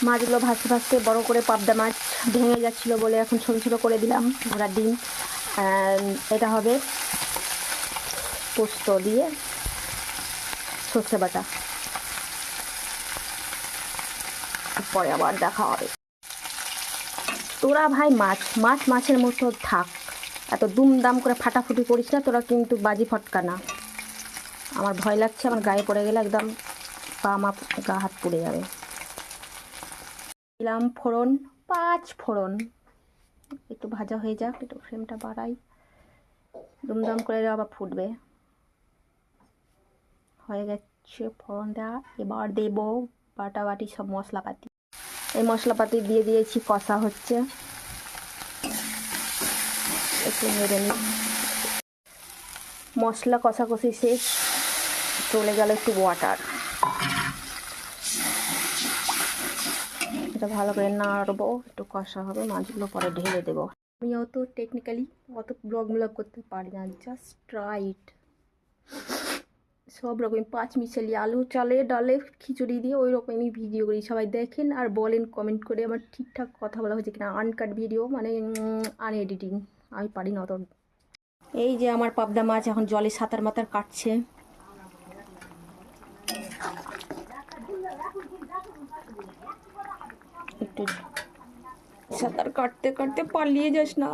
মাছগুলো ভাজতে ভাজতে বড় করে পাবদা মাছ ভেঙে যাচ্ছিলো বলে এখন ছোটো ছোটো করে দিলাম ঘোড়ার ডিম। এটা হবে পোস্ত দিয়ে সর্ষে বাটা, পরে আবার দেখা হবে। তোরা ভাই মাছের মতো থাক, এত দুমদাম করে ফাটাফুটি করিস না, তোরা কিন্তু বাজি ফটকা না। আমার ভয় লাগছে, আমার গায়ে পড়ে গেলে একদম পা গা হাত পুড়ে যাবে। দিলাম ফোড়ন, 5 ফোড়ন, একটু ভাজা হয়ে যাক, একটু ফ্লেমটা বাড়াই, দুমদাম করে আবার ফুটবে। হয়ে গেছে ফোড়ন দেওয়া, এবার দেব বাটাবাটি সব মশলাপাতি। এই মশলাপাতি দিয়ে দিয়েছি, কষা হচ্ছে, একটু নেড়ে নিই। মশলা কষাকষি শেষ, চলে গেল একটু ওয়াটার। এটা ভালো করে নাড়বো, একটু কষা হবে, মাছগুলো পরে ঢেলে দেবো। আমি অত টেকনিক্যালি অত ব্লগ করতে পারি না, জাস্ট ট্রাইট। সব রকম 5 মিশালি আলু চালে ডালে খিচুড়ি দিয়ে ওই রকমই ভিডিও করি। সবাই দেখেন আর বলেন কমেন্ট করে আমার ঠিকঠাক কথা বলা হয়েছে কিনা। আনকাট ভিডিও মানে আনএডিটিং, আমি পারি না অত। এই যে আমার পাবদা মাছ এখন জলে সাঁতার মাতার কাটছে। একটু সাঁতার কাটতে কাটতে পালিয়ে যাস না।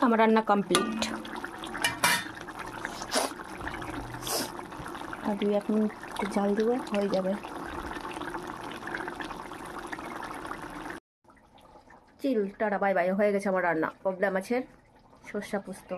আমার রান্না কমপ্লিট, আর 2-1 মিনিট জাল দেবো, হয়ে যাবে। চিল টাটা বাই বাই, হয়ে গেছে আমার রান্না পাবদা মাছের সর্ষে পোস্ত।